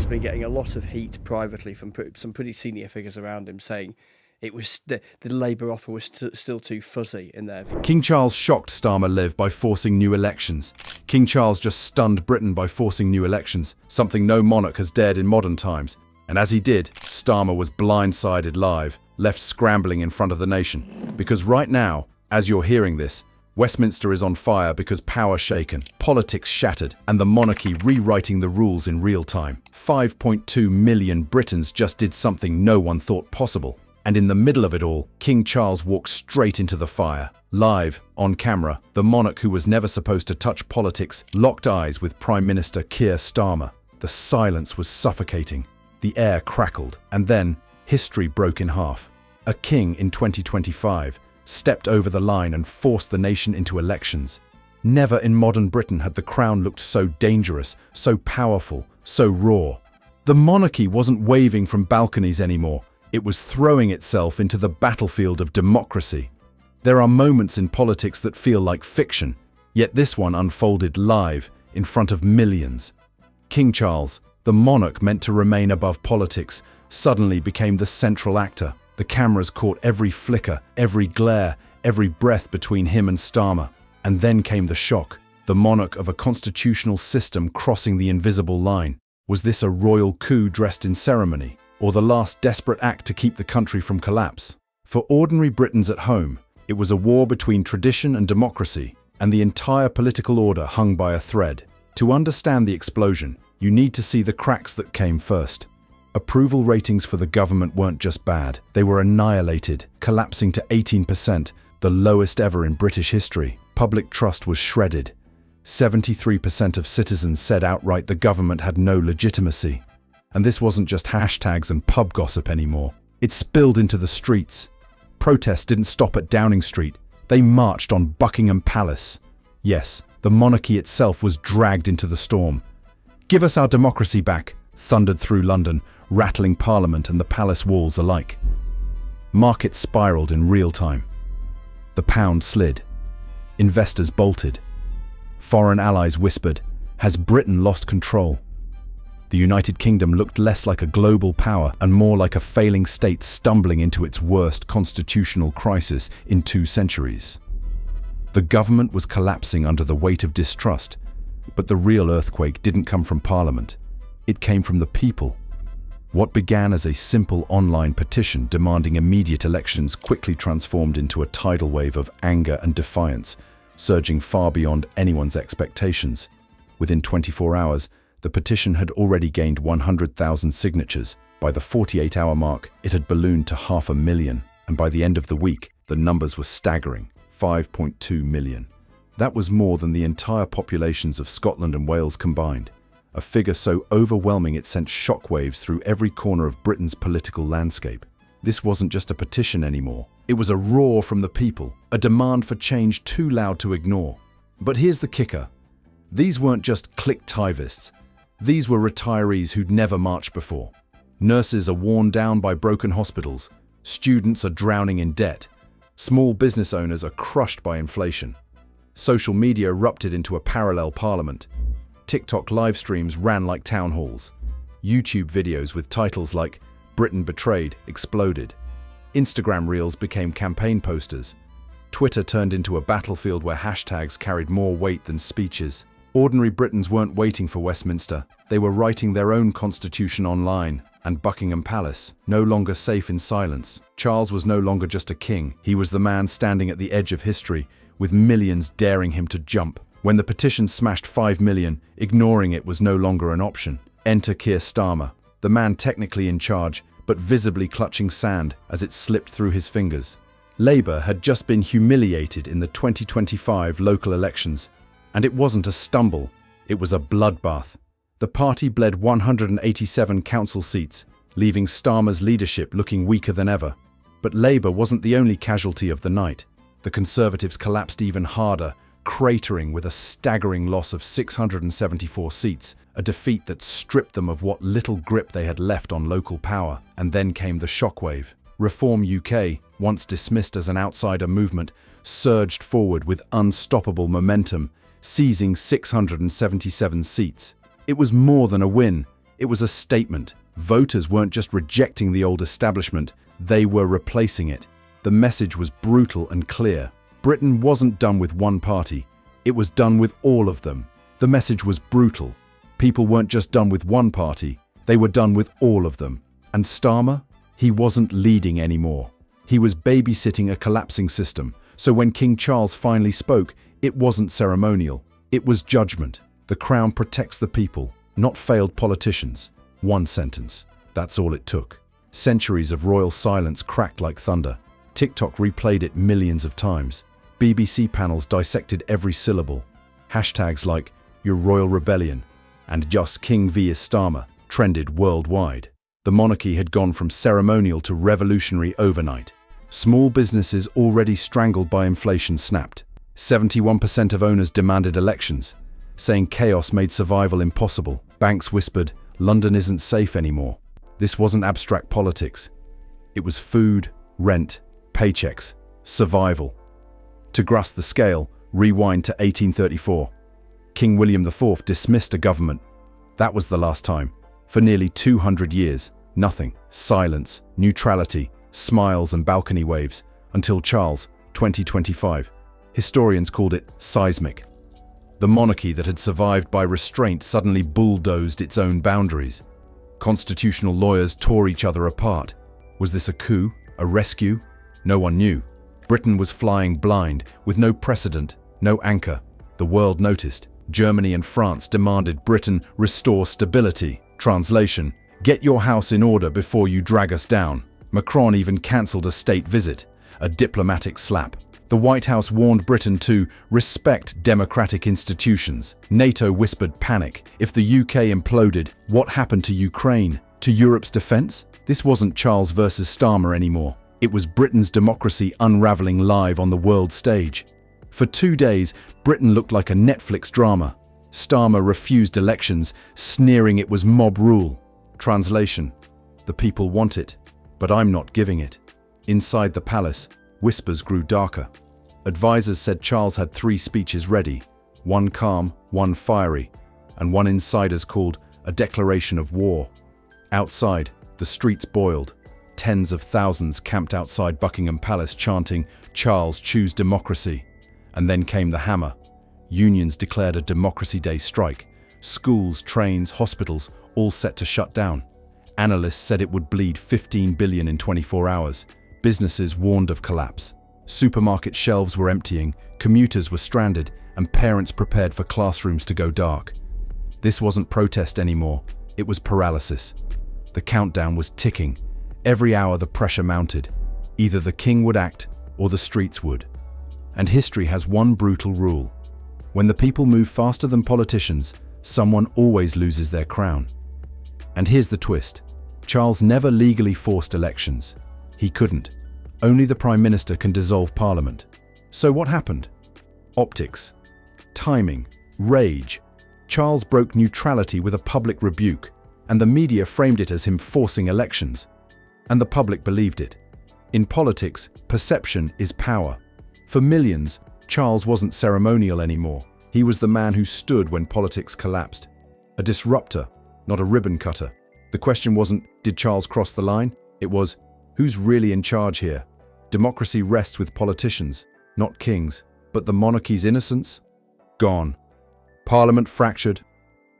has been getting a lot of heat privately from some pretty senior figures around him, saying it was the Labour offer was still too fuzzy in their view. King Charles shocked Starmer Live by forcing new elections. King Charles just stunned Britain by forcing new elections, something no monarch has dared in modern times. And as he did, Starmer was blindsided live, left scrambling in front of the nation. Because right now, as you're hearing this, Westminster is on fire because power shaken, politics shattered, and the monarchy rewriting the rules in real time. 5.2 million Britons just did something no one thought possible. And in the middle of it all, King Charles walked straight into the fire. Live, on camera, the monarch who was never supposed to touch politics locked eyes with Prime Minister Keir Starmer. The silence was suffocating. The air crackled, and then history broke in half. A king in 2025 stepped over the line and forced the nation into elections. Never in modern Britain had the crown looked so dangerous, so powerful, so raw. The monarchy wasn't waving from balconies anymore. It was throwing itself into the battlefield of democracy. There are moments in politics that feel like fiction, yet this one unfolded live in front of millions. King Charles, the monarch meant to remain above politics, suddenly became the central actor. The cameras caught every flicker, every glare, every breath between him and Starmer. And then came the shock. The monarch of a constitutional system crossing the invisible line. Was this a royal coup dressed in ceremony, or the last desperate act to keep the country from collapse? For ordinary Britons at home, it was a war between tradition and democracy, and the entire political order hung by a thread. To understand the explosion, you need to see the cracks that came first. Approval ratings for the government weren't just bad, they were annihilated, collapsing to 18%, the lowest ever in British history. Public trust was shredded. 73% of citizens said outright the government had no legitimacy. And this wasn't just hashtags and pub gossip anymore. It spilled into the streets. Protests didn't stop at Downing Street. They marched on Buckingham Palace. Yes, the monarchy itself was dragged into the storm. "Give us our democracy back," thundered through London, rattling Parliament and the palace walls alike. Markets spiraled in real time. The pound slid. Investors bolted. Foreign allies whispered, "Has Britain lost control?" The United Kingdom looked less like a global power and more like a failing state stumbling into its worst constitutional crisis in 2 centuries. The government was collapsing under the weight of distrust, but the real earthquake didn't come from Parliament. It came from the people. What began as a simple online petition demanding immediate elections quickly transformed into a tidal wave of anger and defiance, surging far beyond anyone's expectations. Within 24 hours, the petition had already gained 100,000 signatures. By the 48-hour mark, it had ballooned to 500,000, and by the end of the week, the numbers were staggering, 5.2 million. That was more than the entire populations of Scotland and Wales combined. A figure so overwhelming it sent shockwaves through every corner of Britain's political landscape. This wasn't just a petition anymore. It was a roar from the people, a demand for change too loud to ignore. But here's the kicker. These weren't just clicktivists. These were retirees who'd never marched before. Nurses are worn down by broken hospitals. Students are drowning in debt. Small business owners are crushed by inflation. Social media erupted into a parallel parliament. TikTok live streams ran like town halls. YouTube videos with titles like "Britain Betrayed" exploded. Instagram reels became campaign posters. Twitter turned into a battlefield where hashtags carried more weight than speeches. Ordinary Britons weren't waiting for Westminster. They were writing their own constitution online. And Buckingham Palace, no longer safe in silence. Charles was no longer just a king. He was the man standing at the edge of history, with millions daring him to jump. When the petition smashed 5 million, ignoring it was no longer an option. Enter Keir Starmer, the man technically in charge, but visibly clutching sand as it slipped through his fingers. Labour had just been humiliated in the 2025 local elections, and it wasn't a stumble, it was a bloodbath. The party bled 187 council seats, leaving Starmer's leadership looking weaker than ever. But Labour wasn't the only casualty of the night. The Conservatives collapsed even harder, cratering with a staggering loss of 674 seats, a defeat that stripped them of what little grip they had left on local power. And then came the shockwave. Reform UK, once dismissed as an outsider movement, surged forward with unstoppable momentum, seizing 677 seats. It was more than a win. It was a statement. Voters weren't just rejecting the old establishment, they were replacing it. The message was brutal and clear. Britain wasn't done with one party. It was done with all of them. The message was brutal. People weren't just done with one party, they were done with all of them. And Starmer? He wasn't leading anymore. He was babysitting a collapsing system. So when King Charles finally spoke, it wasn't ceremonial. It was judgment. The crown protects the people, not failed politicians. One sentence. That's all it took. Centuries of royal silence cracked like thunder. TikTok replayed it millions of times. BBC panels dissected every syllable. Hashtags like "Your Royal Rebellion" and "Just King vs Starmer" trended worldwide. The monarchy had gone from ceremonial to revolutionary overnight. Small businesses already strangled by inflation snapped. 71% of owners demanded elections, saying chaos made survival impossible. Banks whispered, "London isn't safe anymore." This wasn't abstract politics. It was food, rent, paychecks, survival. To grasp the scale, rewind to 1834. King William IV dismissed a government. That was the last time. For nearly 200 years, nothing. Silence, neutrality, smiles and balcony waves, until Charles, 2025. Historians called it seismic. The monarchy that had survived by restraint suddenly bulldozed its own boundaries. Constitutional lawyers tore each other apart. Was this a coup? A rescue? No one knew. Britain was flying blind, with no precedent, no anchor. The world noticed. Germany and France demanded Britain restore stability. Translation: get your house in order before you drag us down. Macron even cancelled a state visit, a diplomatic slap. The White House warned Britain to respect democratic institutions. NATO whispered panic. If the UK imploded, what happened to Ukraine? To Europe's defense? This wasn't Charles versus Starmer anymore. It was Britain's democracy unraveling live on the world stage. For 2 days, Britain looked like a Netflix drama. Starmer refused elections, sneering it was mob rule. Translation: the people want it, but I'm not giving it. Inside the palace, whispers grew darker. Advisors said Charles had 3 speeches ready, one calm, one fiery, and one insiders called a declaration of war. Outside, the streets boiled. Tens of thousands camped outside Buckingham Palace chanting, "Charles, choose democracy." And then came the hammer. Unions declared a Democracy Day strike. Schools, trains, hospitals, all set to shut down. Analysts said it would bleed 15 billion in 24 hours. Businesses warned of collapse. Supermarket shelves were emptying, commuters were stranded, and parents prepared for classrooms to go dark. This wasn't protest anymore, it was paralysis. The countdown was ticking. Every hour the pressure mounted. Either the king would act, or the streets would. And history has one brutal rule. When the people move faster than politicians, someone always loses their crown. And here's the twist. Charles never legally forced elections. He couldn't. Only the Prime Minister can dissolve Parliament. So what happened? Optics, timing, rage. Charles broke neutrality with a public rebuke, and the media framed it as him forcing elections. And the public believed it. In politics, perception is power. For millions, Charles wasn't ceremonial anymore. He was the man who stood when politics collapsed. A disruptor, not a ribbon cutter. The question wasn't, did Charles cross the line? It was, who's really in charge here? Democracy rests with politicians, not kings. But the monarchy's innocence? Gone. Parliament fractured.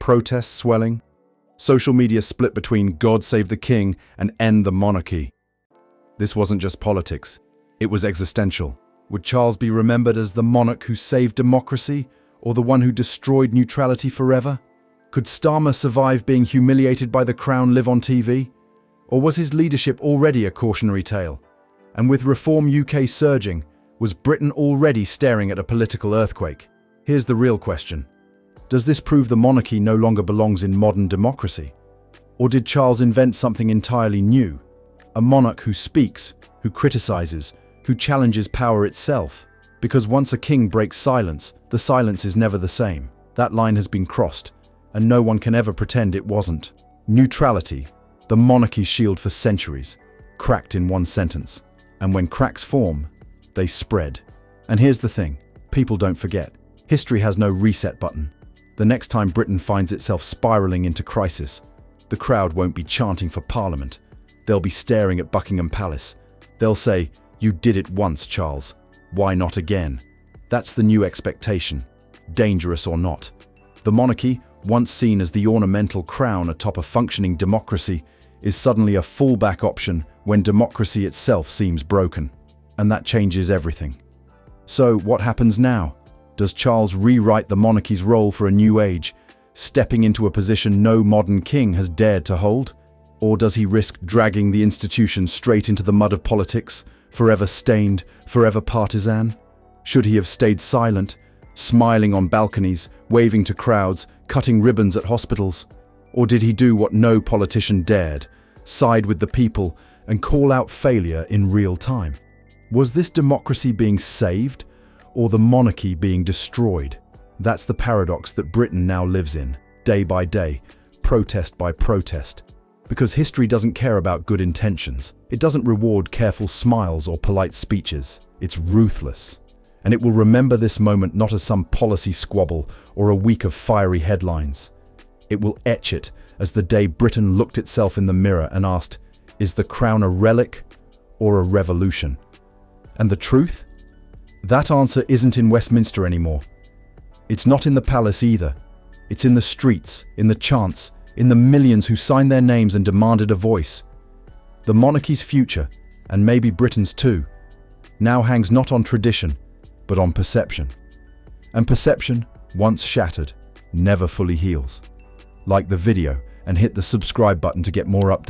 Protests swelling. Social media split between God save the king and end the monarchy. This wasn't just politics. It was existential. Would Charles be remembered as the monarch who saved democracy, or the one who destroyed neutrality forever? Could Starmer survive being humiliated by the crown live on TV? Or was his leadership already a cautionary tale? And with Reform UK surging, was Britain already staring at a political earthquake? Here's the real question. Does this prove the monarchy no longer belongs in modern democracy? Or did Charles invent something entirely new? A monarch who speaks, who criticizes, who challenges power itself? Because once a king breaks silence, the silence is never the same. That line has been crossed, and no one can ever pretend it wasn't. Neutrality, the monarchy's shield for centuries, cracked in one sentence. And when cracks form, they spread. And here's the thing, people don't forget. History has no reset button. The next time Britain finds itself spiraling into crisis, The crowd won't be chanting for Parliament. They'll be staring at Buckingham Palace. They'll say, "You did it once, Charles. Why not again?" That's the new expectation, dangerous or not. The monarchy, once seen as the ornamental crown atop a functioning democracy, is suddenly a fallback option when democracy itself seems broken. And that changes everything. So, what happens now? Does Charles rewrite the monarchy's role for a new age, stepping into a position no modern king has dared to hold? Or does he risk dragging the institution straight into the mud of politics, forever stained, forever partisan? Should he have stayed silent, smiling on balconies, waving to crowds, cutting ribbons at hospitals? Or did he do what no politician dared, side with the people and call out failure in real time? Was this democracy being saved, or the monarchy being destroyed? That's the paradox that Britain now lives in, day by day, protest by protest. Because history doesn't care about good intentions. It doesn't reward careful smiles or polite speeches. It's ruthless. And it will remember this moment not as some policy squabble or a week of fiery headlines. It will etch it as the day Britain looked itself in the mirror and asked, "Is the crown a relic or a revolution?" And the truth? That answer isn't in Westminster anymore. It's not in the palace either. It's in the streets, in the chants, in the millions who signed their names and demanded a voice. The monarchy's future, and maybe Britain's too, now hangs not on tradition, but on perception. And perception, once shattered, never fully heals. Like the video and hit the subscribe button to get more updates.